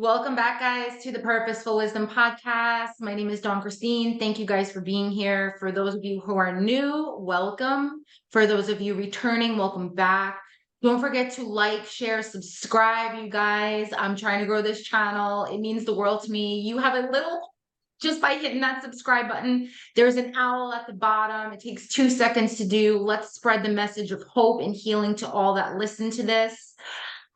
Welcome back, guys, to the Purposeful Wisdom Podcast. My name is Dawn Christine. Thank you guys for being here. For those of you who are new, welcome. For those of you returning, welcome back. Don't forget to like, share, subscribe, you guys. I'm trying to grow this channel. It means the world to me. You have a little, just by hitting that subscribe button. There's an owl at the bottom. It takes 2 seconds to do. Let's spread the message of hope and healing to all that listen to this.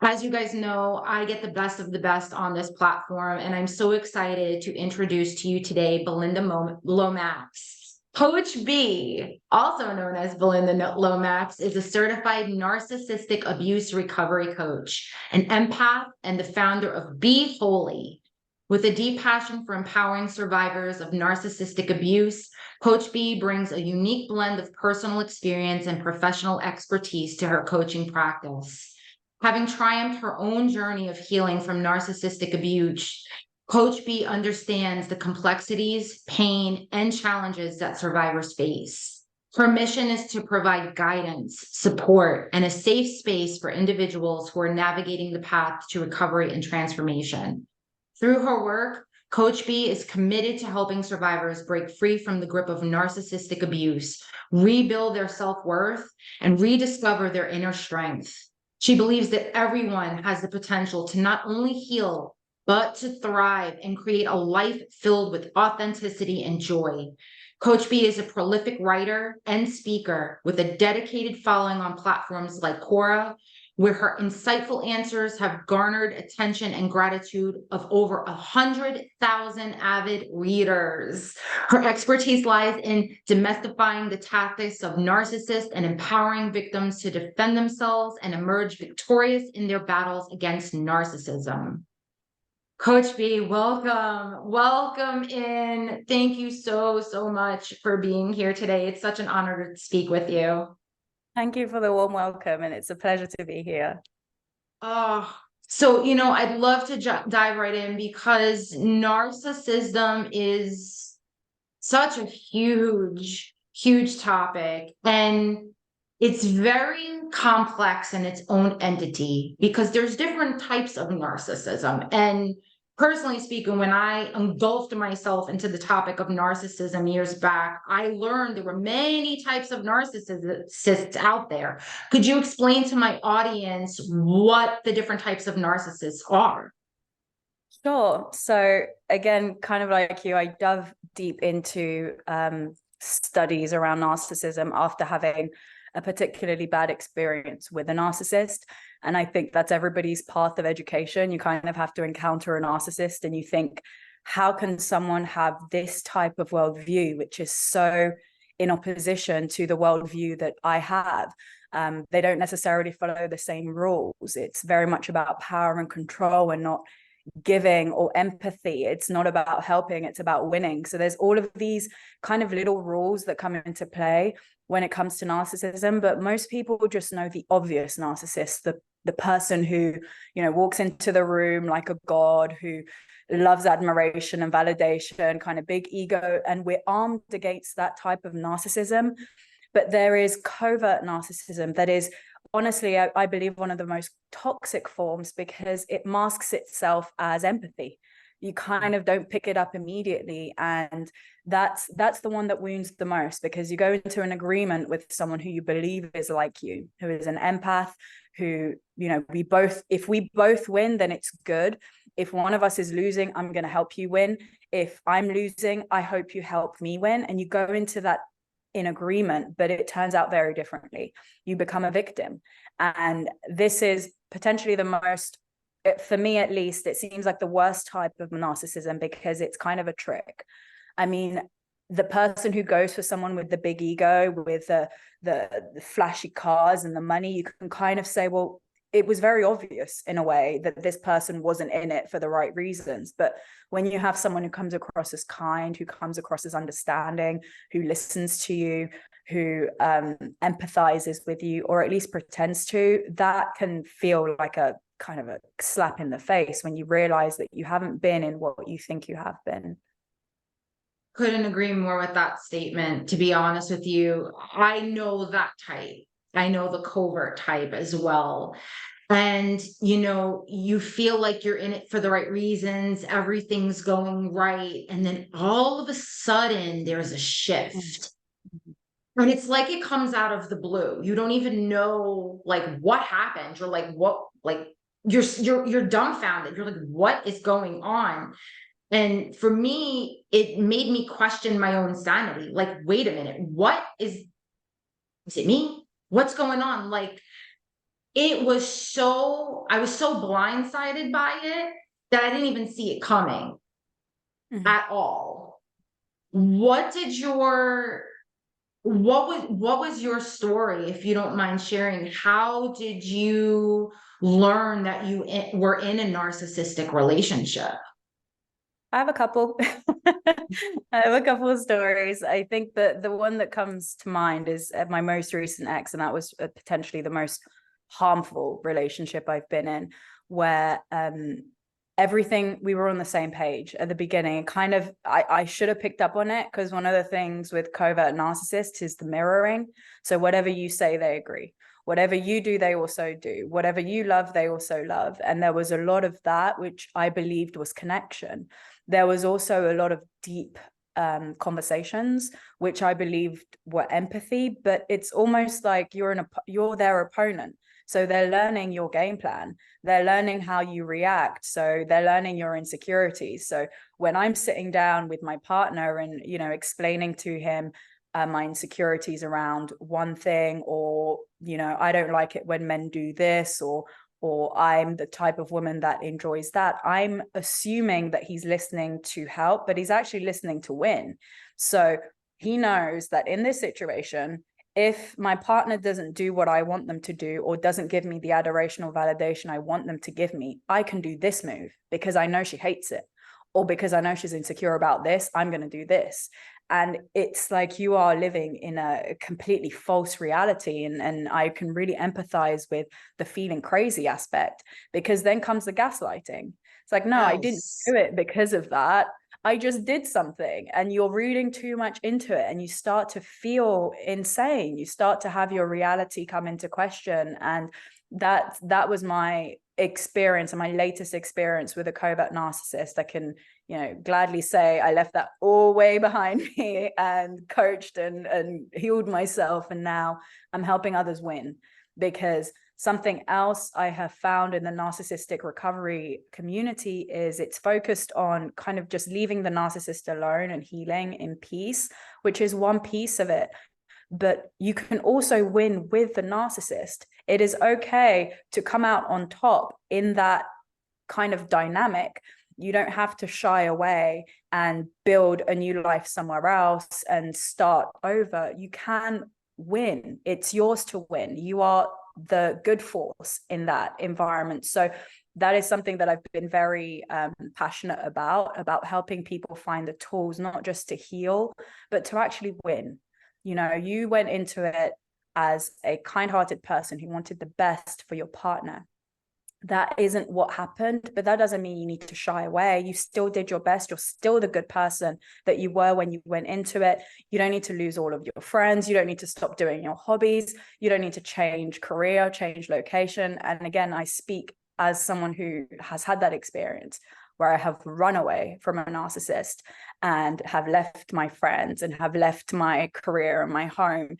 As you guys know, I get the best of the best on this platform, and I'm so excited to introduce to you today Belinda Lomax. Coach B, also known as Belinda Lomax, is a certified Narcissistic Abuse Recovery Coach, an empath, and the founder of Be Holy. With a deep passion for empowering survivors of narcissistic abuse, Coach B brings a unique blend of personal experience and professional expertise to her coaching practice. Having triumphed her own journey of healing from narcissistic abuse, Coach B understands the complexities, pain, and challenges that survivors face. Her mission is to provide guidance, support, and a safe space for individuals who are navigating the path to recovery and transformation. Through her work, Coach B is committed to helping survivors break free from the grip of narcissistic abuse, rebuild their self-worth, and rediscover their inner strength. She believes that everyone has the potential to not only heal, but to thrive and create a life filled with authenticity and joy. Coach B is a prolific writer and speaker with a dedicated following on platforms like Quora, where her insightful answers have garnered attention and gratitude of over 100,000 avid readers. Her expertise lies in demystifying the tactics of narcissists and empowering victims to defend themselves and emerge victorious in their battles against narcissism. Coach B, welcome. Welcome in. Thank you so much for being here today. It's such an honor to speak with you. Thank you for the warm welcome, and it's a pleasure to be here. So, I'd love to dive right in because narcissism is such a huge topic, and it's very complex in its own entity because there's different types of narcissism. And personally speaking, when I engulfed myself into the topic of narcissism years back, I learned there were many types of narcissists out there. Could you explain to my audience what the different types of narcissists are? Sure. So again, kind of like you, I dove deep into studies around narcissism after having a particularly bad experience with a narcissist. And I think that's everybody's path of education. You kind of have to encounter a narcissist and you think, how can someone have this type of worldview, which is so in opposition to the worldview that I have? They don't necessarily follow the same rules. It's very much about power and control and not giving or empathy. It's not about helping, it's about winning. So there's all of these kind of little rules that come into play when it comes to narcissism, but most people just know the obvious narcissist, the person who, walks into the room like a god, who loves admiration and validation, kind of big ego, and we're armed against that type of narcissism. But there is covert narcissism that is, honestly, I believe, one of the most toxic forms because it masks itself as empathy. You kind of don't pick it up immediately. And that's the one that wounds the most, because you go into an agreement with someone who you believe is like you, who is an empath, who, if we both win, then it's good. If one of us is losing, I'm going to help you win. If I'm losing, I hope you help me win. And you go into that in agreement, but it turns out very differently. You become a victim. And this is potentially the most, for me at least, it seems like the worst type of narcissism because it's kind of a trick. I mean, the person who goes for someone with the big ego, with the flashy cars and the money, you can kind of say, well, it was very obvious in a way that this person wasn't in it for the right reasons. But when you have someone who comes across as kind, who comes across as understanding, who listens to you, who empathizes with you, or at least pretends to, that can feel like a kind of a slap in the face when you realize that you haven't been in what you think you have been. Couldn't agree more with that statement, to be honest with you. I know that type. I know the covert type as well. and you feel like you're in it for the right reasons, everything's going right, and then all of a sudden there's a shift. And it's like it comes out of the blue. You don't even know like what happened. You're like, what, like you're dumbfounded. You're like, what is going on? And for me, it made me question my own sanity. Like, wait a minute, is it me? What's going on? Like, I was so blindsided by it that I didn't even see it coming at all. What did your what was your story, if you don't mind sharing? How did you learn that you were in a narcissistic relationship? I have a couple. I have a couple of stories. I think that the one that comes to mind is my most recent ex, and that was potentially the most harmful relationship I've been in, where everything, we were on the same page at the beginning. Kind of, I should have picked up on it, because one of the things with covert narcissists is the mirroring. So whatever you say, they agree. Whatever you do, they also do. Whatever you love, they also love. And there was a lot of that, which I believed was connection. There was also a lot of deep conversations, which I believed were empathy, but it's almost like you're their opponent. So they're learning your game plan. They're learning how you react. So they're learning your insecurities. So when I'm sitting down with my partner and, explaining to him my insecurities around one thing, or, I don't like it when men do this, or I'm the type of woman that enjoys that, I'm assuming that he's listening to help, but he's actually listening to win. So he knows that in this situation, if my partner doesn't do what I want them to do, or doesn't give me the adoration or validation I want them to give me, I can do this move because I know she hates it, or because I know she's insecure about this, I'm going to do this. And it's like you are living in a completely false reality. And I can really empathize with the feeling crazy aspect, because then comes the gaslighting. It's like, no, I didn't do it because of that. I just did something. And you're reading too much into it, and you start to feel insane. You start to have your reality come into question. And that was my experience, and my latest experience with a covert narcissist. I can gladly say I left that all way behind me and coached and healed myself, and now I'm helping others win. Because something else I have found in the narcissistic recovery community is it's focused on kind of just leaving the narcissist alone and healing in peace, which is one piece of it. But you can also win with the narcissist. It is okay to come out on top in that kind of dynamic. You don't have to shy away and build a new life somewhere else and start over. You can win. It's yours to win. You are the good force in that environment. So that is something that I've been very passionate about helping people find the tools, not just to heal, but to actually win. You went into it as a kind-hearted person who wanted the best for your partner. That isn't what happened, but that doesn't mean you need to shy away. You still did your best. You're still the good person that you were when you went into it. You don't need to lose all of your friends. You don't need to stop doing your hobbies. You don't need to change career, change location. And again, I speak as someone who has had that experience, where I have run away from a narcissist and have left my friends and have left my career and my home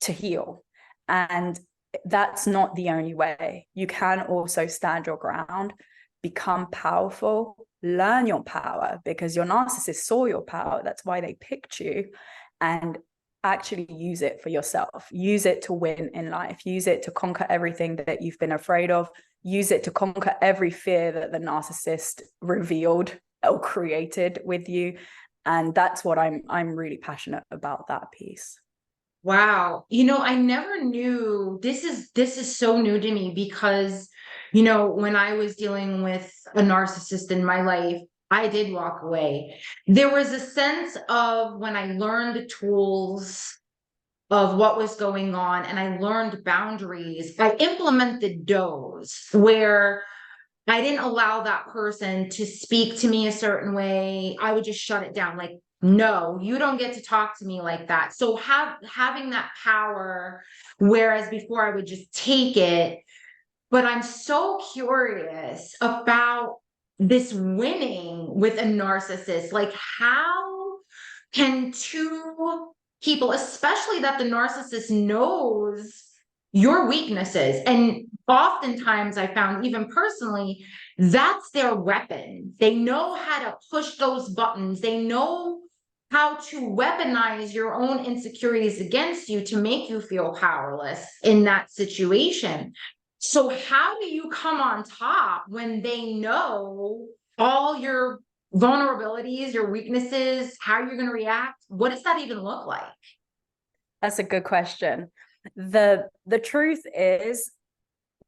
to heal. And that's not the only way. You can also stand your ground, become powerful, learn your power, because your narcissist saw your power. That's why they picked you, and actually use it for yourself. Use it to win in life. Use it to conquer everything that you've been afraid of. Use it to conquer every fear that the narcissist revealed or created with you. And that's what I'm really passionate about, that piece. Wow. I never knew this is so new to me, because, when I was dealing with a narcissist in my life, I did walk away. There was a sense of, when I learned the tools of what was going on and I learned boundaries, I implemented those where I didn't allow that person to speak to me a certain way. I would just shut it down. Like, no, you don't get to talk to me like that. So having that power, whereas before I would just take it, But I'm so curious about this winning with a narcissist. Like, how can two people, especially that the narcissist knows your weaknesses, and oftentimes I found, even personally, that's their weapon. They know how to push those buttons, they know how to weaponize your own insecurities against you to make you feel powerless in that situation. So how do you come on top when they know all your vulnerabilities, your weaknesses, how you're going to react? What does that even look like? That's a good question. The truth is,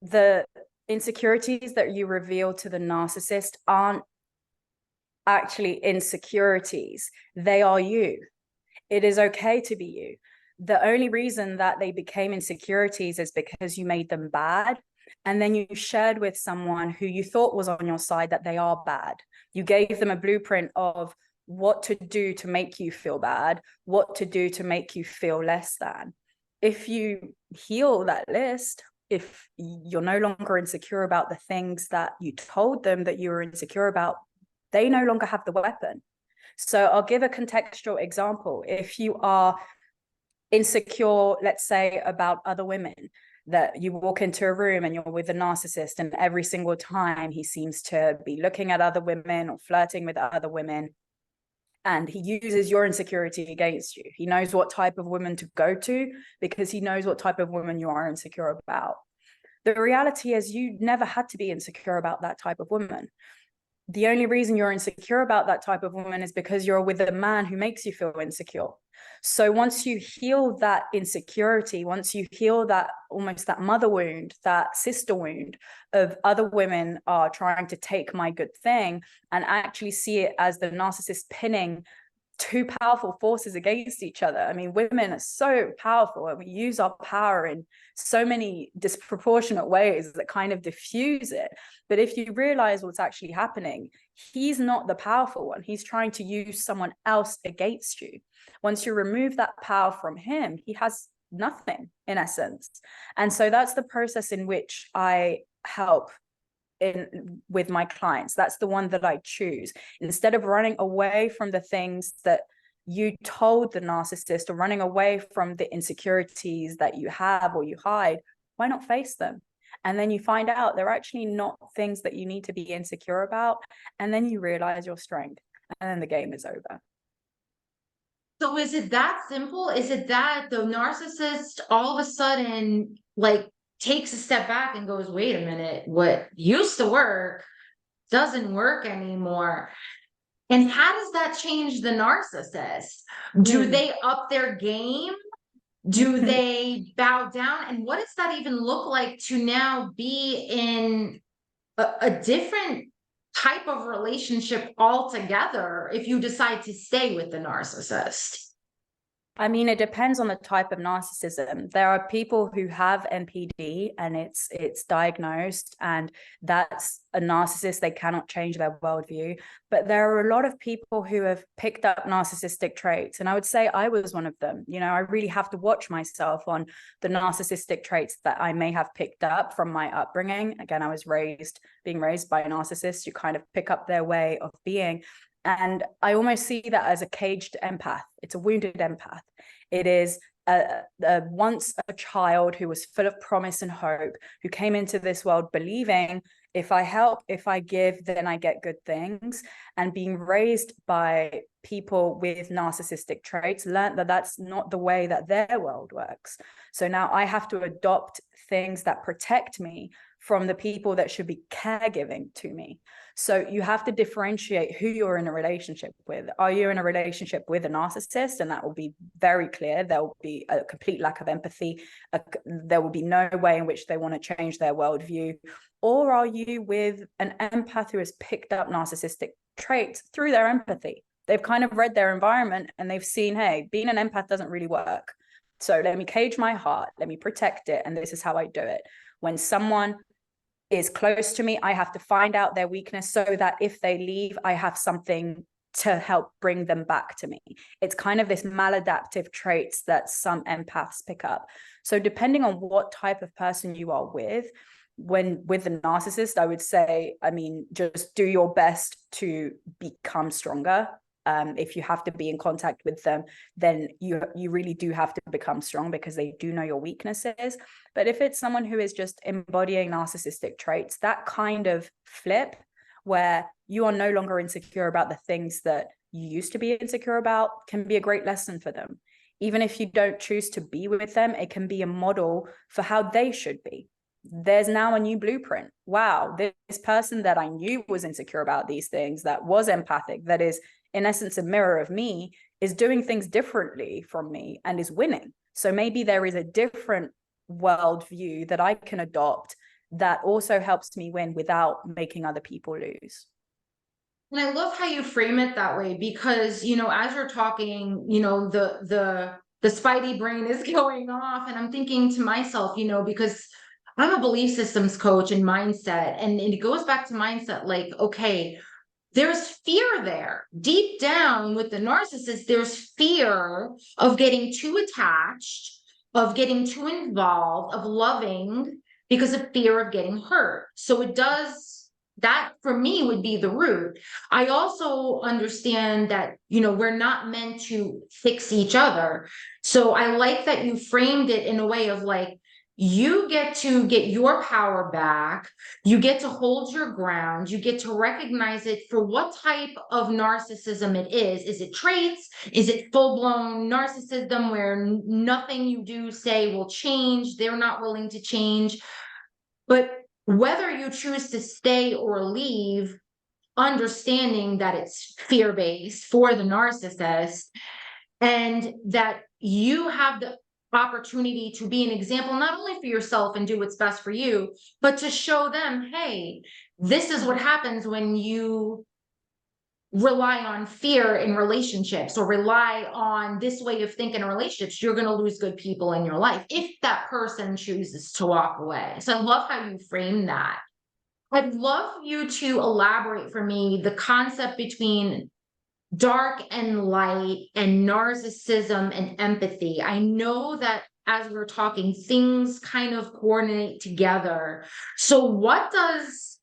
the insecurities that you reveal to the narcissist aren't actually insecurities. They are you. It is okay to be you. The only reason that they became insecurities is because you made them bad. And then you shared with someone who you thought was on your side that they are bad. You gave them a blueprint of what to do to make you feel bad, what to do to make you feel less than. If you heal that list, if you're no longer insecure about the things that you told them that you were insecure about, they no longer have the weapon. So I'll give a contextual example. If you are insecure, let's say, about other women, that you walk into a room and you're with a narcissist, and every single time he seems to be looking at other women or flirting with other women, and he uses your insecurity against you. He knows what type of woman to go to because he knows what type of woman you are insecure about. The reality is you never had to be insecure about that type of woman. The only reason you're insecure about that type of woman is because you're with a man who makes you feel insecure. So once you heal that insecurity, once you heal that, almost that mother wound, that sister wound of other women are trying to take my good thing, and actually see it as the narcissist pinning two powerful forces against each other. I mean, women are so powerful and we use our power in so many disproportionate ways that kind of diffuse it. But if you realize what's actually happening, he's not the powerful one. He's trying to use someone else against you. Once you remove that power from him, he has nothing in essence. And so that's the process in which I help with my clients. That's the one that I choose. Instead of running away from the things that you told the narcissist, or running away from the insecurities that you have or you hide, why not face them? And then you find out they're actually not things that you need to be insecure about. And then you realize your strength, and then the game is over. So is it that simple? Is it that the narcissist all of a sudden like takes a step back and goes, wait a minute, what used to work doesn't work anymore? And how does that change the narcissist? Do they up their game? Do they bow down? And what does that even look like to now be in a different type of relationship altogether if you decide to stay with the narcissist? I mean, it depends on the type of narcissism. There are people who have NPD and it's diagnosed, and that's a narcissist. They cannot change their worldview. But there are a lot of people who have picked up narcissistic traits. And I would say I was one of them. You know, I really have to watch myself on the narcissistic traits that I may have picked up from my upbringing. Again, I was being raised by a narcissist. You kind of pick up their way of being. And I almost see that as a caged empath. It's a wounded empath. It is once a child who was full of promise and hope, who came into this world believing, if I help, if I give, then I get good things. And being raised by people with narcissistic traits, learned that that's not the way that their world works. So now I have to adopt things that protect me from the people that should be caregiving to me. So you have to differentiate who you're in a relationship with. Are you in a relationship with a narcissist? And that will be very clear. There will be a complete lack of empathy. There will be no way in which they want to change their worldview. Or are you with an empath who has picked up narcissistic traits through their empathy? They've kind of read their environment and they've seen, hey, being an empath doesn't really work. So let me cage my heart, let me protect it, and this is how I do it. When someone is close to me, I have to find out their weakness so that if they leave, I have something to help bring them back to me. It's kind of this maladaptive traits that some empaths pick up. So depending on what type of person you are with, When with the narcissist, I would say, I mean, just do your best to become stronger. If you have to be in contact with them, then you really do have to become strong, because they do know your weaknesses. But if it's someone who is just embodying narcissistic traits, that kind of flip where you are no longer insecure about the things that you used to be insecure about can be a great lesson for them. Even if you don't choose to be with them, it can be a model for how they should be. There's now a new blueprint. Wow, this person that I knew was insecure about these things, that was empathic, that is in essence a mirror of me, is doing things differently from me and is winning. So maybe there is a different worldview that I can adopt that also helps me win without making other people lose. And I love how you frame it that way, because, you know, as you're talking, you know, the spidey brain is going off, and I'm thinking to myself, you know, because I'm a belief systems coach and mindset, and it goes back to mindset, like, okay, there's fear there. Deep down with the narcissist, there's fear of getting too attached, of getting too involved, of loving, because of fear of getting hurt. So it does, that for me would be the root. I also understand that, you know, we're not meant to fix each other. So I like that you framed it in a way of like, you get to get your power back. You get to hold your ground. You get to recognize it for what type of narcissism it is. Is it traits? Is it full-blown narcissism where nothing you do, say will change? They're not willing to change. But whether you choose to stay or leave, understanding that it's fear-based for the narcissist, and that you have the opportunity to be an example, not only for yourself and do what's best for you, but to show them, hey, this is what happens when you rely on fear in relationships, or rely on this way of thinking in relationships. You're going to lose good people in your life if that person chooses to walk away. So I love how you frame that. I'd love you to elaborate for me the concept between dark and light, and narcissism and empathy. I know that as we're talking, things kind of coordinate together. So how does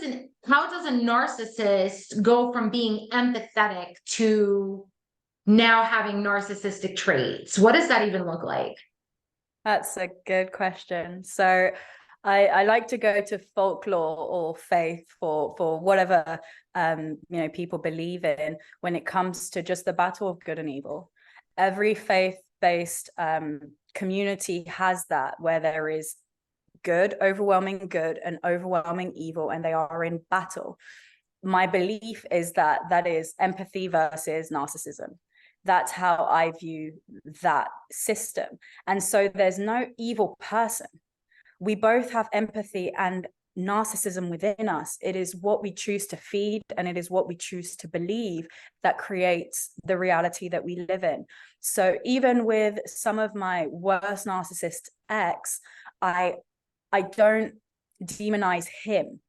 a narcissist go from being empathetic to now having narcissistic traits? What does that even look like? That's a good question. So I like to go to folklore or faith for whatever people believe in when it comes to just the battle of good and evil. Every faith-based community has that, where there is good, overwhelming good, and overwhelming evil, and they are in battle. My belief is that that is empathy versus narcissism. That's how I view that system. And so there's no evil person. We both have empathy and narcissism within us. It is what we choose to feed, and it is what we choose to believe that creates the reality that we live in. So even with some of my worst narcissist ex, I don't demonize him.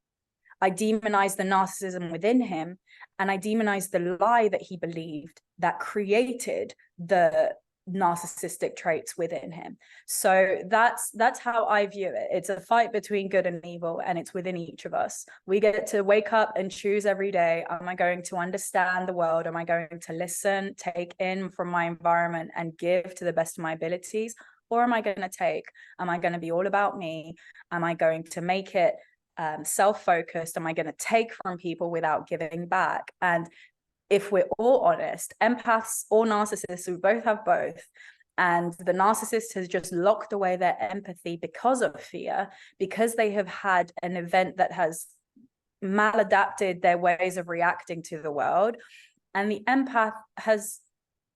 I demonize the narcissism within him, and I demonize the lie that he believed that created the narcissistic traits within him. So that's how I view it. It's a fight between good and evil, and it's within each of us. We get to wake up and choose every day. Am I going to understand the world? Am I going to listen, take in from my environment, and give to the best of my abilities? Or am I going to take? Am I going to be all about me? Am I going to make it self-focused? Am I going to take from people without giving back? And if we're all honest, empaths or narcissists, we both have both. And the narcissist has just locked away their empathy because of fear, because they have had an event that has maladapted their ways of reacting to the world. And the empath has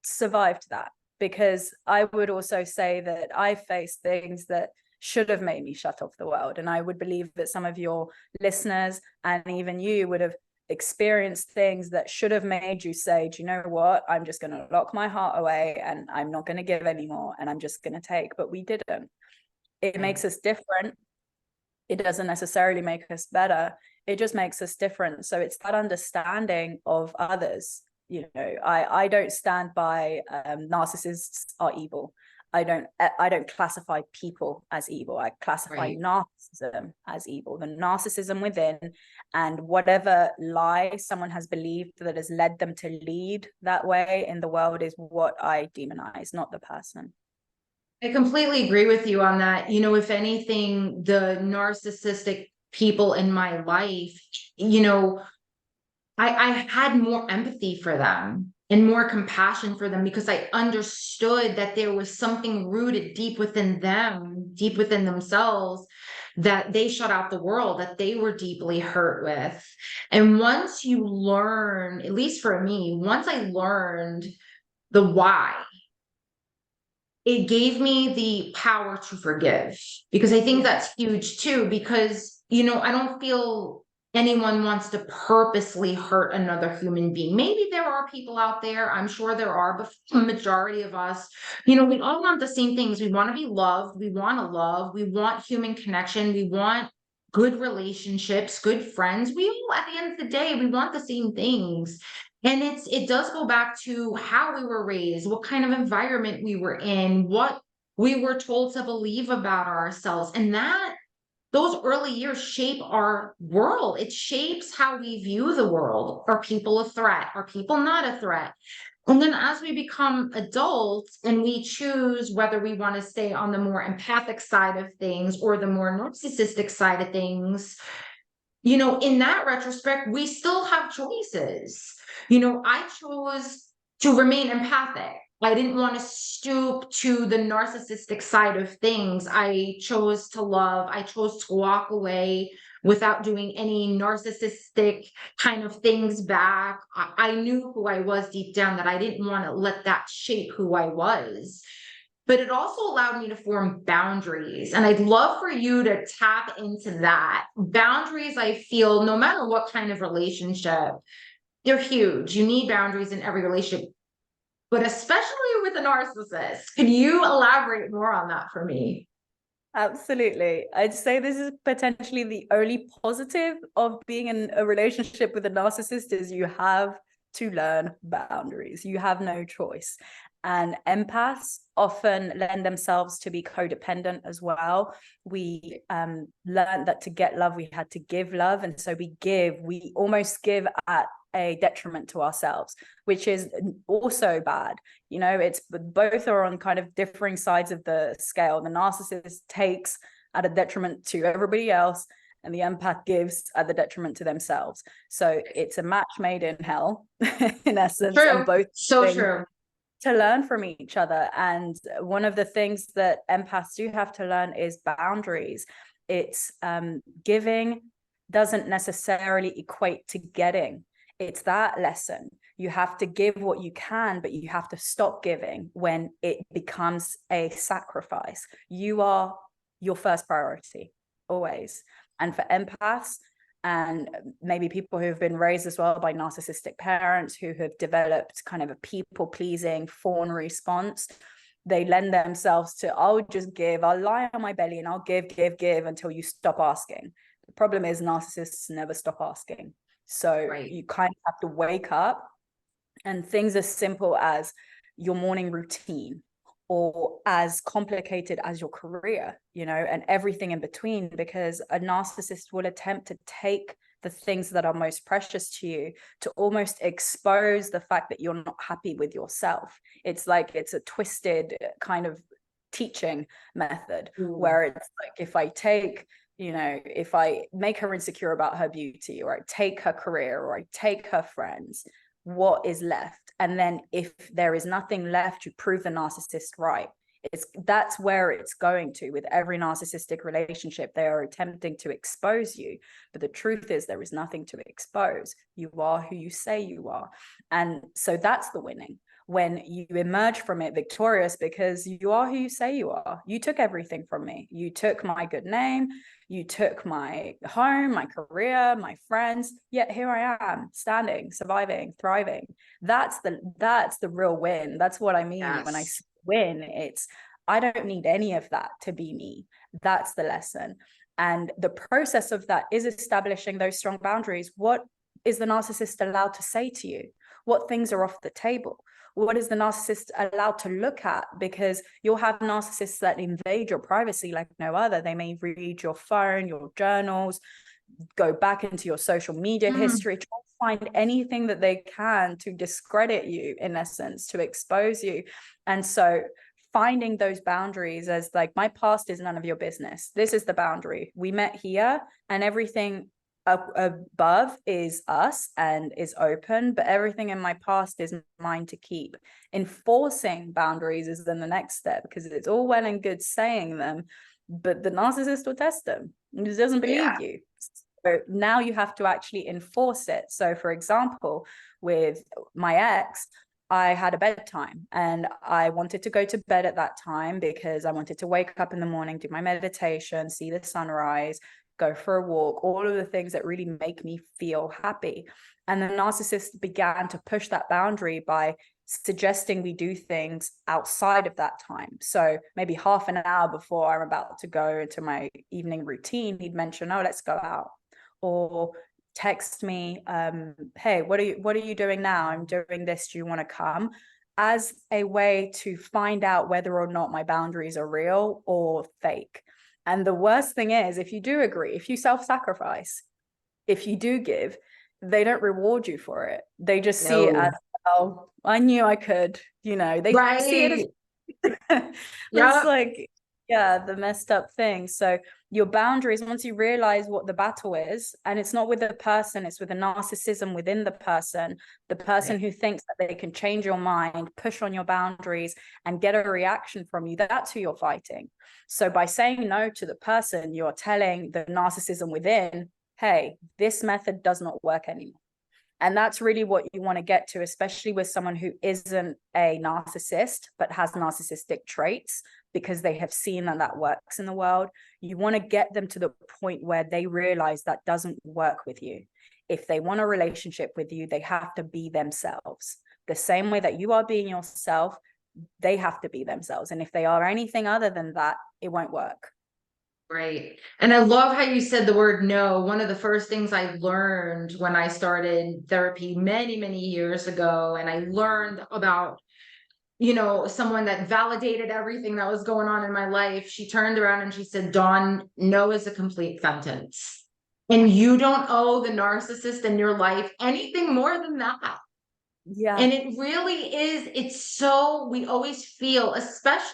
survived that, because I would also say that I faced things that should have made me shut off the world. And I would believe that some of your listeners and even you would have experienced things that should have made you say, do you know what? I'm just going to lock my heart away, and I'm not going to give anymore, and I'm just going to take. But we didn't. It makes us different. It doesn't necessarily make us better. It just makes us different. So it's that understanding of others. You know, I don't stand by narcissists are evil. I don't classify people as evil. I classify Right. narcissism as evil, the narcissism within, and whatever lie someone has believed that has led them to lead that way in the world is what I demonize, not the person. I completely agree with you on that. If anything, the narcissistic people in my life, you know, I had more empathy for them and more compassion for them because I understood that there was something rooted deep within them, deep within themselves, that they shut out the world, that they were deeply hurt with. And once you learn, at least for me, once I learned the why, it gave me the power to forgive, because I think that's huge too, because I don't feel anyone wants to purposely hurt another human being. Maybe there are people out there, I'm sure there are, but the majority of us, we all want the same things. We want to be loved, we want to love, we want human connection, we want good relationships, good friends. We all, at the end of the day, we want the same things. And it does go back to how we were raised, what kind of environment we were in, what we were told to believe about ourselves. And those early years shape our world. It shapes how we view the world. Are people a threat? Are people not a threat? And then as we become adults and we choose whether we want to stay on the more empathic side of things or the more narcissistic side of things, in that retrospect, we still have choices. I chose to remain empathic. I didn't want to stoop to the narcissistic side of things. I chose to love. I chose to walk away without doing any narcissistic kind of things back. I knew who I was deep down, that I didn't want to let that shape who I was. But it also allowed me to form boundaries. And I'd love for you to tap into that. Boundaries, I feel, no matter what kind of relationship, they're huge. You need boundaries in every relationship, but especially with a narcissist. Can you elaborate more on that for me? Absolutely. I'd say this is potentially the only positive of being in a relationship with a narcissist is you have to learn boundaries. You have no choice. And empaths often lend themselves to be codependent as well. We learned that to get love, we had to give love. And so we almost give at a detriment to ourselves, which is also bad. It's both are on kind of differing sides of the scale. The narcissist takes at a detriment to everybody else, and the empath gives at the detriment to themselves. So it's a match made in hell, in essence, True. and both So true. to learn from each other. And one of the things that empaths do have to learn is boundaries. It's giving doesn't necessarily equate to getting. It's that lesson. You have to give what you can, but you have to stop giving when it becomes a sacrifice. You are your first priority, always. And for empaths, and maybe people who have been raised as well by narcissistic parents who have developed kind of a people-pleasing fawn response, they lend themselves to, I'll just give, I'll lie on my belly and I'll give until you stop asking. The problem is narcissists never stop asking. So you kind of have to wake up, and things as simple as your morning routine or as complicated as your career, and everything in between, because a narcissist will attempt to take the things that are most precious to you to almost expose the fact that you're not happy with yourself. It's like it's a twisted kind of teaching method where it's like, if I make her insecure about her beauty, or I take her career, or I take her friends, what is left? And then if there is nothing left, you prove the narcissist right. That's where it's going to with every narcissistic relationship. They are attempting to expose you, but the truth is there is nothing to expose. You are who you say you are. And so that's the winning, when you emerge from it victorious, because you are who you say you are. You took everything from me. You took my good name, you took my home, my career, my friends, yet here I am, standing, surviving, thriving. That's the real win. That's what I mean when I say win. It's, I don't need any of that to be me. That's the lesson. And the process of that is establishing those strong boundaries. What is the narcissist allowed to say to you? What things are off the table? what is the narcissist allowed to look at? Because you'll have narcissists that invade your privacy like no other. They may read your phone, your journals, go back into your social media history, try to find anything that they can to discredit you, in essence, to expose you. And so finding those boundaries as like, my past is none of your business. This is the boundary. We met here, and everything above is us and is open, but everything in my past is mine to keep. Enforcing boundaries is then the next step, because it's all well and good saying them, but the narcissist will test them. He doesn't believe you. So now you have to actually enforce it. So for example, with my ex, I had a bedtime and I wanted to go to bed at that time because I wanted to wake up in the morning, do my meditation, see the sunrise, go for a walk, all of the things that really make me feel happy. And the narcissist began to push that boundary by suggesting we do things outside of that time. So maybe half an hour before I'm about to go into my evening routine, he'd mention, oh, let's go out. Or text me, hey, what are you doing now? I'm doing this. Do you want to come? As a way to find out whether or not my boundaries are real or fake. And the worst thing is, if you do agree, if you self-sacrifice, if you do give, they don't reward you for it. They just see it as, oh, I knew I could, they see it as it's like, yeah, the messed up thing. So your boundaries, once you realize what the battle is, and it's not with the person, it's with the narcissism within the person who thinks that they can change your mind, push on your boundaries, and get a reaction from you, that's who you're fighting. So by saying no to the person, you're telling the narcissism within, hey, this method does not work anymore. And that's really what you want to get to, especially with someone who isn't a narcissist, but has narcissistic traits, because they have seen that works in the world. You want to get them to the point where they realize that doesn't work with you. If they want a relationship with you, they have to be themselves. The same way that you are being yourself, they have to be themselves. And if they are anything other than that, it won't work. Right. And I love how you said the word no. One of the first things I learned when I started therapy many, many years ago, and I learned about, someone that validated everything that was going on in my life. She turned around and she said, Dawn, no is a complete sentence. And you don't owe the narcissist in your life anything more than that. Yeah. And it really is. It's so, we always feel, especially,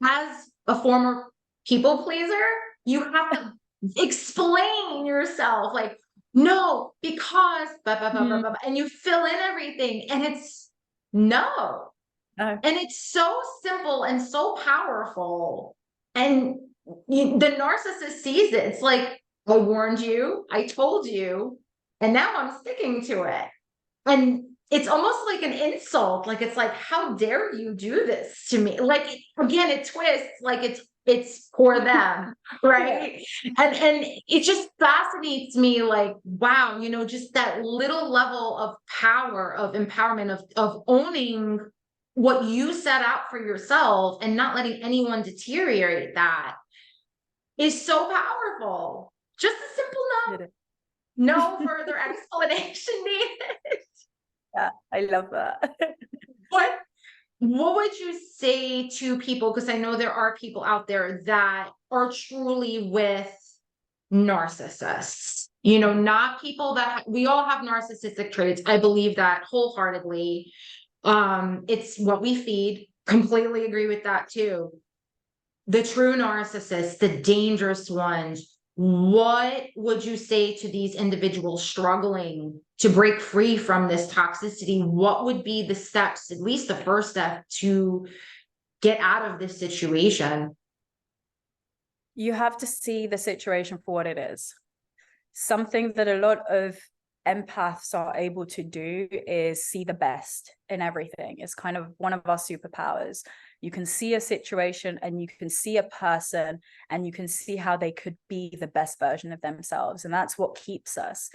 as a former people pleaser, you have to explain yourself, like, no, because blah, blah, blah, blah, blah, and you fill in everything, and it's no. And it's so simple and so powerful. And the narcissist sees it. It's like, I warned you, I told you, and now I'm sticking to it. And it's almost like an insult. Like, it's like, how dare you do this to me? Like, again, it twists, like it's for them, right? And it just fascinates me, like, wow, just that little level of power, of empowerment, of owning what you set out for yourself and not letting anyone deteriorate that is so powerful. Just a simple no further explanation needed. Yeah, I love that. What would you say to people? Because I know there are people out there that are truly with narcissists, not people that we all have narcissistic traits. I believe that wholeheartedly. It's what we feed. Completely agree with that too. The true narcissists, the dangerous ones, what would you say to these individuals struggling to break free from this toxicity? What would be the steps, at least the first step, to get out of this situation? You have to see the situation for what it is. Something that a lot of empaths are able to do is see the best in everything. It's kind of one of our superpowers. You can see a situation and you can see a person and you can see how they could be the best version of themselves. And that's what keeps us.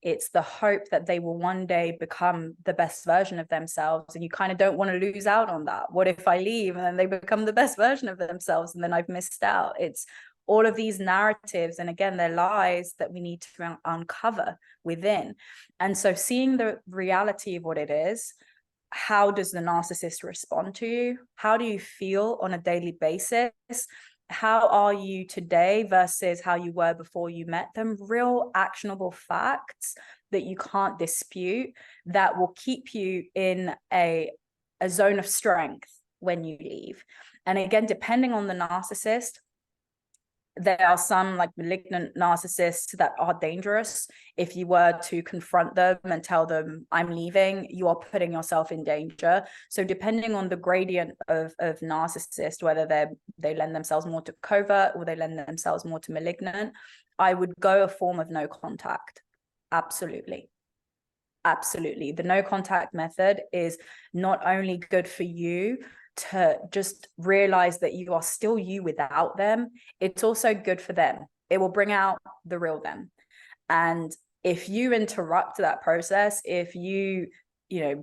It's the hope that they will one day become the best version of themselves. And you kind of don't want to lose out on that. What if I leave and then they become the best version of themselves and then I've missed out? It's all of these narratives, and again, they're lies that we need to uncover within. And so seeing the reality of what it is, how does the narcissist respond to you? How do you feel on a daily basis? How are you today versus how you were before you met them? Real actionable facts that you can't dispute, that will keep you in a zone of strength when you leave. And again, depending on the narcissist, there are some like malignant narcissists that are dangerous. If you were to confront them and tell them, I'm leaving, you are putting yourself in danger. So depending on the gradient of narcissist, whether they lend themselves more to covert or they lend themselves more to malignant, I would go a form of no contact. Absolutely. Absolutely. The no contact method is not only good for you to just realize that you are still you without them, it's also good for them. It will bring out the real them. And if you interrupt that process, if you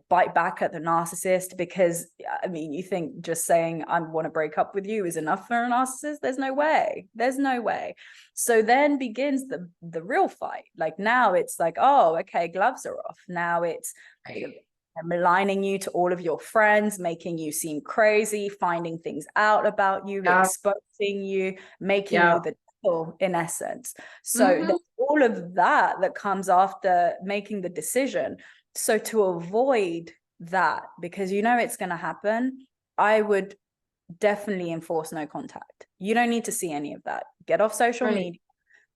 bite back at the narcissist, because I mean, you think just saying I want to break up with you is enough for a narcissist? There's no way. So then begins the real fight. Like now it's like, oh, okay, gloves are off. Now it's maligning you to all of your friends, making you seem crazy, finding things out about you, exposing you, making you the devil in essence. So there's all of that comes after making the decision. So to avoid that, because it's going to happen, I would definitely enforce no contact. You don't need to see any of that. Get off social media.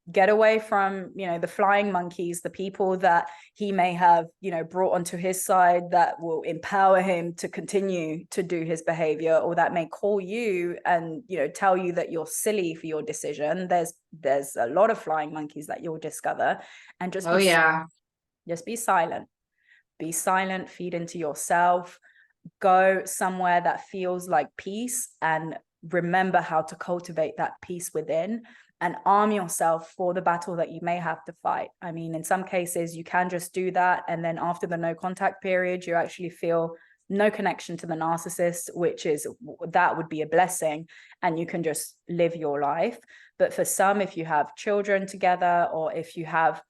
Get away from, the flying monkeys, the people that he may have, brought onto his side that will empower him to continue to do his behavior, or that may call you and, tell you that you're silly for your decision. There's a lot of flying monkeys that you'll discover, and just be silent. Be silent, feed into yourself, go somewhere that feels like peace, and remember how to cultivate that peace within, and arm yourself for the battle that you may have to fight. I mean, in some cases, you can just do that. And then after the no contact period, you actually feel no connection to the narcissist, that would be a blessing. And you can just live your life. But for some, if you have children together, or if you have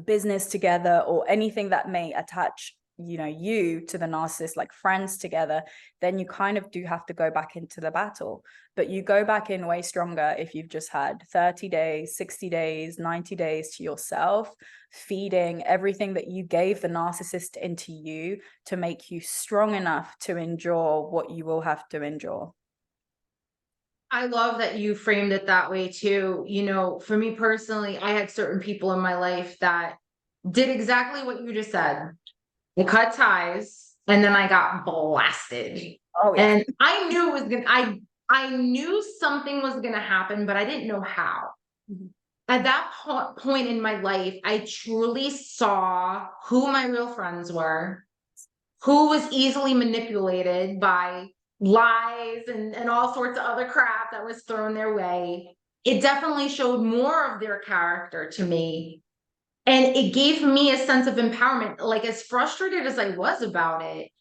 business together, or anything that may attach you to the narcissist, like friends together, then you kind of do have to go back into the battle. But you go back in way stronger if you've just had 30 days, 60 days, 90 days to yourself, feeding everything that you gave the narcissist into you to make you strong enough to endure what you will have to endure. I love that you framed it that way too. For me personally, I had certain people in my life that did exactly what you just said. They cut ties, and then I got blasted. Oh, yeah. And I knew it was I knew something was gonna happen, but I didn't know how. At that point in my life, I truly saw who my real friends were, who was easily manipulated by lies and all sorts of other crap that was thrown their way. It definitely showed more of their character to me. And it gave me a sense of empowerment, like as frustrated as I was about it.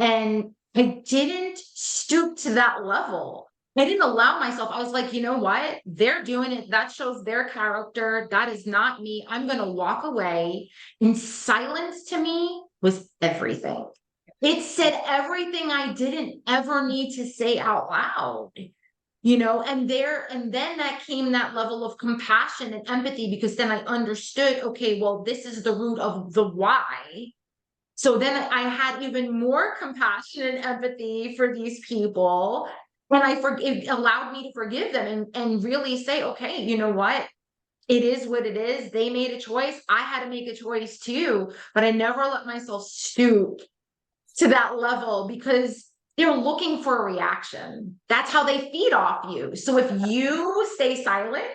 And I didn't stoop to that level. I didn't allow myself. I was like, you know what? They're doing it. That shows their character. That is not me. I'm going to walk away. And silence to me was everything. It said everything I didn't ever need to say out loud. And then that came that level of compassion and empathy, because then I understood, okay, well, this is the root of the why. So then I had even more compassion and empathy for these people. And it allowed me to forgive them and really say, okay, you know what? It is what it is. They made a choice. I had to make a choice too, but I never let myself stoop to that level, because they're looking for a reaction. That's how they feed off you. So if you stay silent,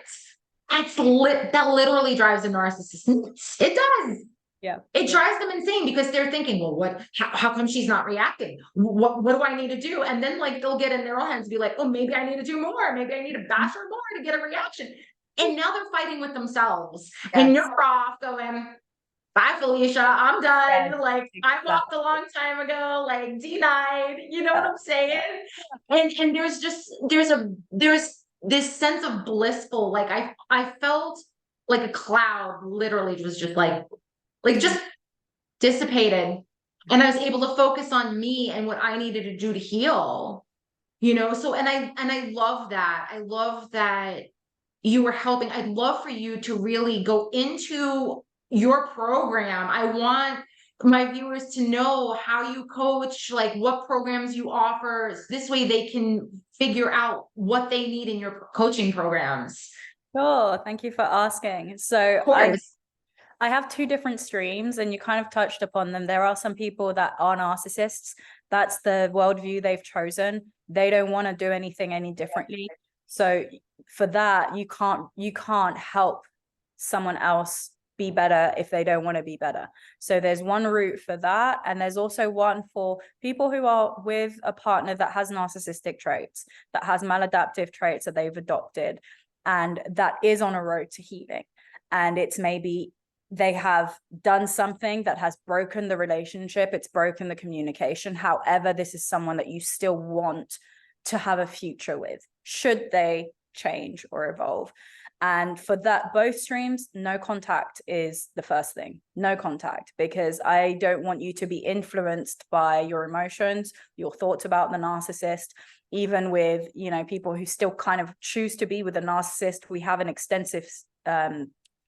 that literally drives a narcissist nuts. It does. Yeah. It drives them insane, because they're thinking, well, how come she's not reacting? What do I need to do? And then they'll get in their own hands and be like, oh, maybe I need to do more. Maybe I need to bash her more to get a reaction. And now they're fighting with themselves. Yes. And you're off going, bye, Felicia, I'm done. Yes, I walked a long time ago, denied, you know what I'm saying? And there's this sense of blissful, I felt like a cloud literally was just just dissipated. And I was able to focus on me and what I needed to do to heal, so, and I love that. I love that you were helping. I'd love for you to really go into your program. I want my viewers to know how you coach, like what programs you offer. This way they can figure out what they need in your coaching programs. Sure. Thank you for asking. So Of course. I have two different streams, and you kind of touched upon them. There are some people that are narcissists. That's the worldview they've chosen. They don't want to do anything any differently. So for that, you can't help someone else be better if they don't want to be better. So there's one route for that. And there's also one for people who are with a partner that has narcissistic traits, that has maladaptive traits that they've adopted, and that is on a road to healing. And it's maybe they have done something that has broken the relationship, it's broken the communication. However, this is someone that you still want to have a future with, should they change or evolve. And for that, both streams, no contact is the first thing. No contact, because I don't want you to be influenced by your emotions, your thoughts about the narcissist. Even with, people who still kind of choose to be with a narcissist, we have an extensive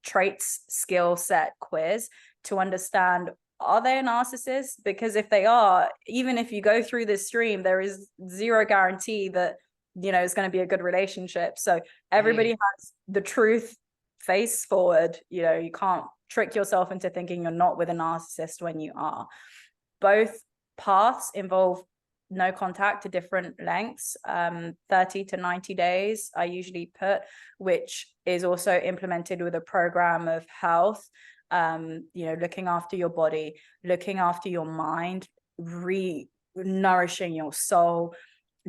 traits skill set quiz to understand, are they a narcissist? Because if they are, even if you go through this stream, there is zero guarantee that it's going to be a good relationship. So everybody has the truth face forward. You can't trick yourself into thinking you're not with a narcissist when you are. Both paths involve no contact to different lengths, 30 to 90 days I usually put, which is also implemented with a program of health, looking after your body, looking after your mind, nourishing your soul,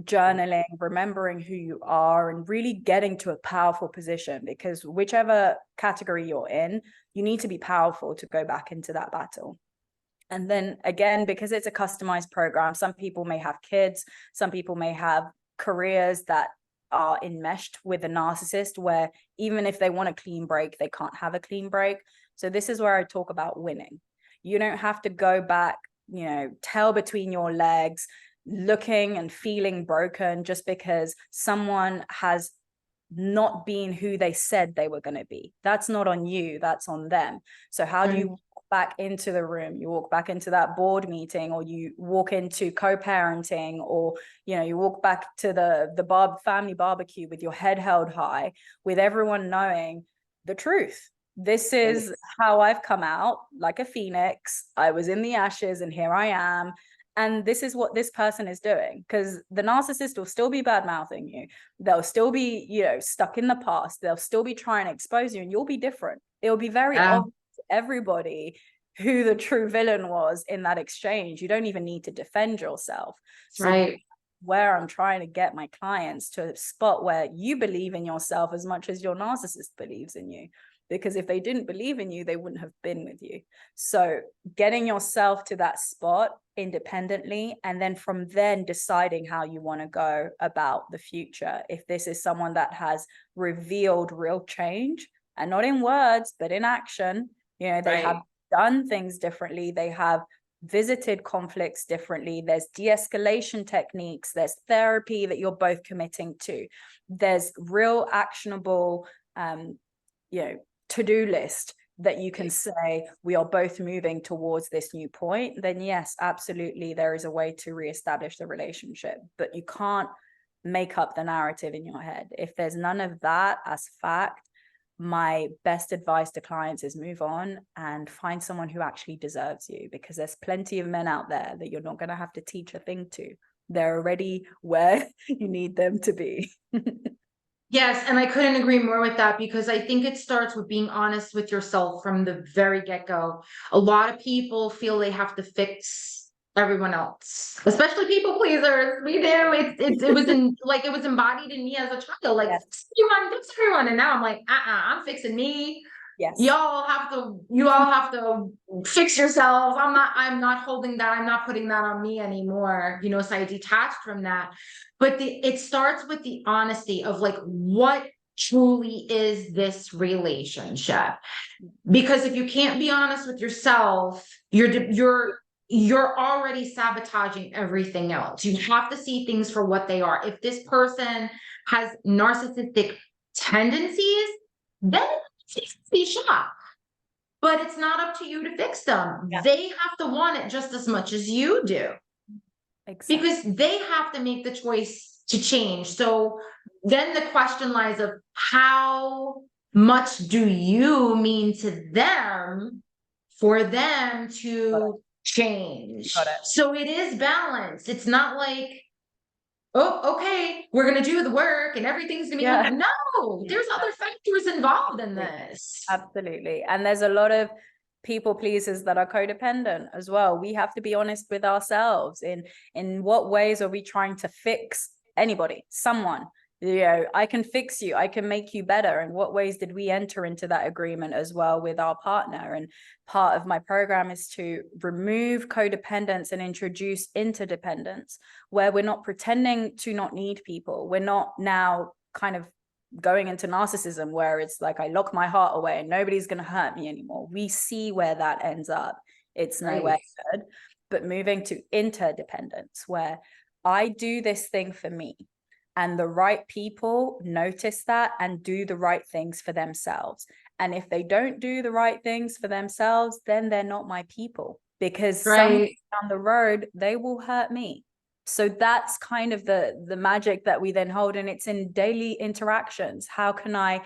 journaling, remembering who you are, and really getting to a powerful position. Because whichever category you're in, you need to be powerful to go back into that battle. And then again, because it's a customized program, some people may have kids, some people may have careers that are enmeshed with a narcissist, where even if they want a clean break, they can't have a clean break. So this is where I talk about winning. You don't have to go back, tail between your legs, looking and feeling broken just because someone has not been who they said they were going to be. That's not on you, that's on them. So how do you walk back into the room? You walk back into that board meeting, or you walk into co-parenting, or you walk back to the family barbecue with your head held high, with everyone knowing the truth. This is how I've come out, like a phoenix. I was in the ashes and here I am. And this is what this person is doing, because the narcissist will still be bad mouthing you. They'll still be, stuck in the past. They'll still be trying to expose you, and you'll be different. It'll be very obvious to everybody who the true villain was in that exchange. You don't even need to defend yourself. So where I'm trying to get my clients to a spot where you believe in yourself as much as your narcissist believes in you. Because if they didn't believe in you, they wouldn't have been with you. So getting yourself to that spot independently, and then from then deciding how you want to go about the future. If this is someone that has revealed real change, and not in words, but in action, they have done things differently. They have visited conflicts differently. There's de-escalation techniques. There's therapy that you're both committing to. There's real actionable, to-do list that you can say, we are both moving towards this new point. Then yes, absolutely, there is a way to reestablish the relationship. But you can't make up the narrative in your head. If there's none of that as fact, my best advice to clients is move on and find someone who actually deserves you, because there's plenty of men out there that you're not going to have to teach a thing to. They're already where you need them to be. Yes, and I couldn't agree more with that, because I think it starts with being honest with yourself from the very get-go. A lot of people feel they have to fix everyone else, especially people pleasers. We do. It was it was embodied in me as a child. Like, fix everyone, and now I'm like, I'm fixing me. Yes. You all have to fix yourselves. I'm not holding that. I'm not putting that on me anymore. So I detached from that. But it starts with the honesty of like, what truly is this relationship? Because if you can't be honest with yourself, you're you're already sabotaging everything else. You have to see things for what they are. If this person has narcissistic tendencies, then it's be shocked. But it's not up to you to fix them. Yeah. They have to want it just as much as you do. Exactly. Because they have to make the choice to change. So then the question lies of how much do you mean to them for them to change? Got it. So it is balanced. It's not like, oh, okay, we're gonna do the work and everything's gonna be no, there's other factors involved in this. Absolutely. And there's a lot of people pleasers that are codependent as well. We have to be honest with ourselves in what ways are we trying to fix anybody, someone. I can fix you, I can make you better. In what ways did we enter into that agreement as well with our partner? And part of my program is to remove codependence and introduce interdependence, where we're not pretending to not need people. We're not now kind of going into narcissism where it's like I lock my heart away and nobody's going to hurt me anymore. We see where that ends up. It's nowhere good. But moving to interdependence, where I do this thing for me, and the right people notice that and do the right things for themselves. And if they don't do the right things for themselves, then they're not my people, because somewhere down the road, they will hurt me. So that's kind of the magic that we then hold, and it's in daily interactions. How can I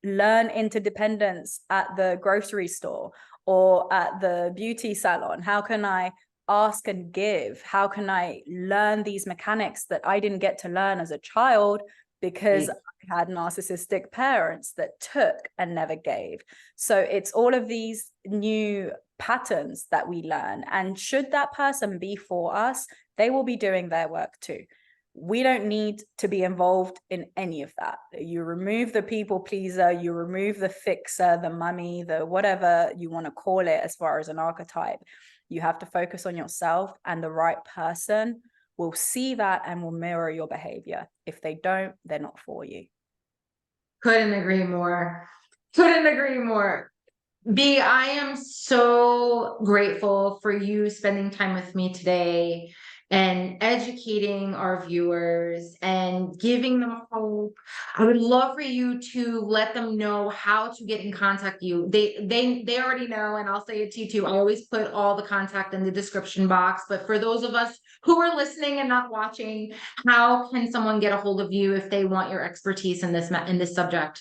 learn interdependence at the grocery store or at the beauty salon? How can I ask and give? How can I learn these mechanics that I didn't get to learn as a child because I had narcissistic parents that took and never gave? So it's all of these new patterns that we learn. And should that person be for us, they will be doing their work too. We don't need to be involved in any of that. You remove the people pleaser, you remove the fixer, the mummy, the whatever you want to call it as far as an archetype. You have to focus on yourself, and the right person will see that and will mirror your behavior. If they don't, they're not for you. Couldn't agree more. Couldn't agree more. B, I am so grateful for you spending time with me today and educating our viewers and giving them hope. I would love for you to let them know how to get in contact with you. They already know, and I'll say it to you too. I always put all the contact in the description box, but for those of us who are listening and not watching, how can someone get a hold of you if they want your expertise in this subject?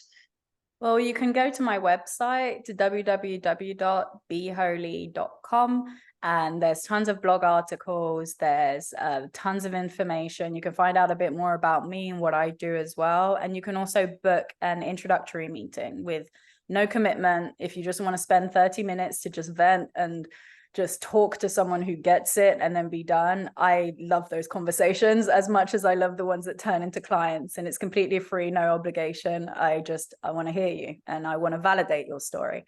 Well, you can go to my website, to www.beholy.com, and there's tons of blog articles. There's tons of information. You can find out a bit more about me and what I do as well. And you can also book an introductory meeting with no commitment. If you just want to spend 30 minutes to just vent and just talk to someone who gets it and then be done. I love those conversations as much as I love the ones that turn into clients, and it's completely free, no obligation. I want to hear you and I want to validate your story.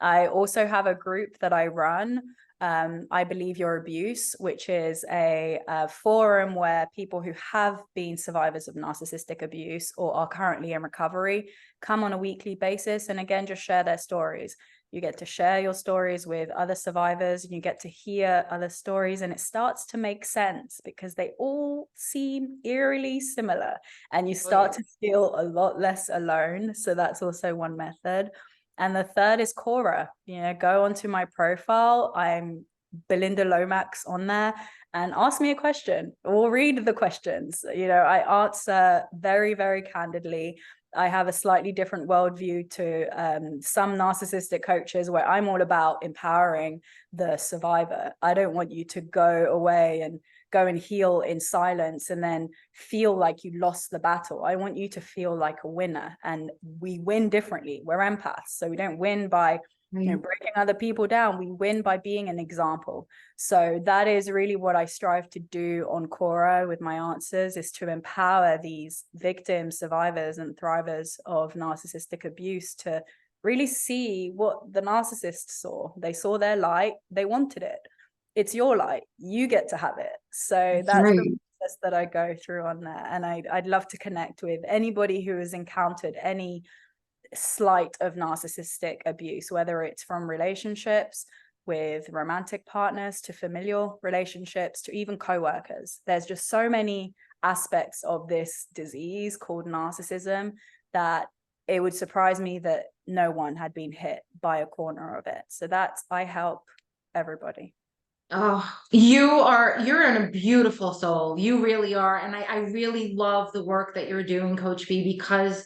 I also have a group that I run, I Believe Your Abuse, which is a forum where people who have been survivors of narcissistic abuse or are currently in recovery come on a weekly basis and again just share their stories. You get to share your stories with other survivors, and you get to hear other stories, and it starts to make sense because they all seem eerily similar, and you start to feel a lot less alone. So that's also one method. And the third is Quora. Go onto my profile. I'm Belinda Lomax on there, and ask me a question or read the questions. I answer very, very candidly. I have a slightly different worldview to some narcissistic coaches, where I'm all about empowering the survivor. I don't want you to go away and go and heal in silence and then feel like you lost the battle. I want you to feel like a winner, and we win differently. We're empaths, so we don't win by breaking other people down. We win by being an example. So that is really what I strive to do on Quora with my answers, is to empower these victims, survivors, and thrivers of narcissistic abuse to really see what the narcissist saw. They saw their light, they wanted it. It's your light, you get to have it. So that's the process that I go through on there. And I'd love to connect with anybody who has encountered any slight of narcissistic abuse, whether it's from relationships, with romantic partners to familial relationships to even co-workers. There's just so many aspects of this disease called narcissism that it would surprise me that no one had been hit by a corner of it. So I help everybody. Oh, you're in a beautiful soul. You really are. And I really love the work that you're doing, Coach B, because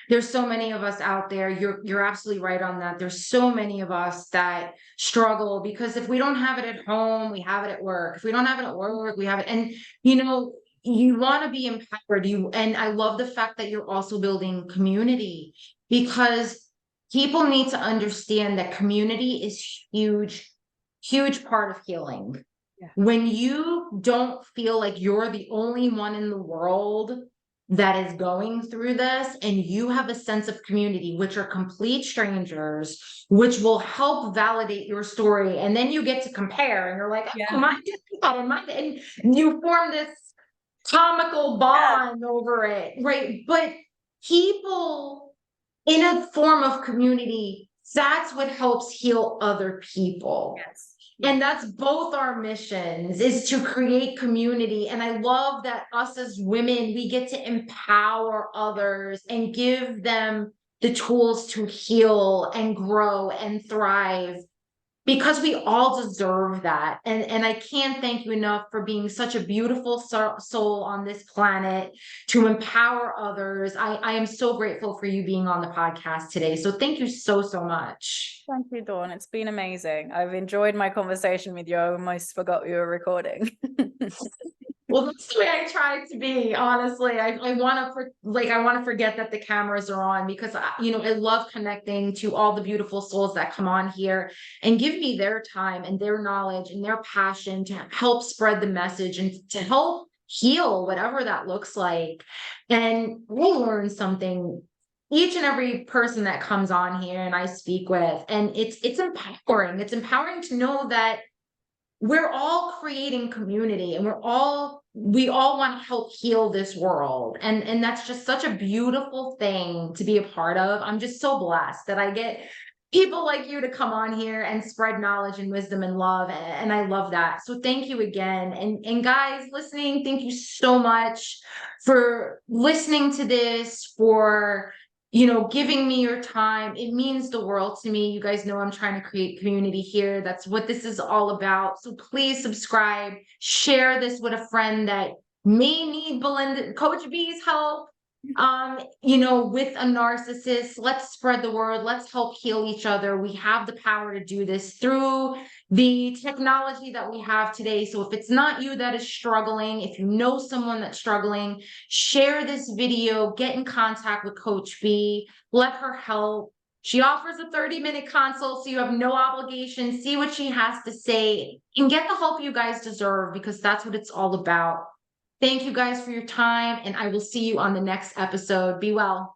there's so many of us out there. You're absolutely right on that. There's so many of us that struggle because if we don't have it at home, we have it at work. If we don't have it at work, we have it. And you want to be empowered. And I love the fact that you're also building community, because people need to understand that community is huge part of healing. Yeah. When you don't feel like you're the only one in the world that is going through this, and you have a sense of community, which are complete strangers, which will help validate your story. And then you get to compare and you're like, oh, mine did that, and you form this comical bond over it, right? But people in a form of community, that's what helps heal other people. Yes. And that's both our missions, is to create community. And I love that us as women, we get to empower others and give them the tools to heal and grow and thrive, because we all deserve that. And I can't thank you enough for being such a beautiful soul on this planet to empower others. I am so grateful for you being on the podcast today. So thank you so much. Thank you, Dawn. It's been amazing. I've enjoyed my conversation with you. I almost forgot we were recording. Well, that's the way I try to be, honestly. I want to forget that the cameras are on, because I love connecting to all the beautiful souls that come on here and give me their time and their knowledge and their passion to help spread the message and to help heal whatever that looks like. And we learn something, each and every person that comes on here and I speak with, and it's empowering. It's empowering to know that we're all creating community, and we all want to help heal this world. And that's just such a beautiful thing to be a part of. I'm just so blessed that I get people like you to come on here and spread knowledge and wisdom and love. And I love that. So thank you again. And guys listening, thank you so much for listening to this, for giving me your time. It means the world to me. You guys know I'm trying to create community here. That's what this is all about. So please subscribe, share this with a friend that may need Coach B's help, with a narcissist. Let's spread the word. Let's help heal each other. We have the power to do this through the technology that we have today. So if it's not you that is struggling, if you know someone that's struggling, share this video, get in contact with Coach B, let her help. She offers a 30-minute consult, so you have no obligation. See what she has to say and get the help you guys deserve, because that's what it's all about. Thank you guys for your time, and I will see you on the next episode. Be well.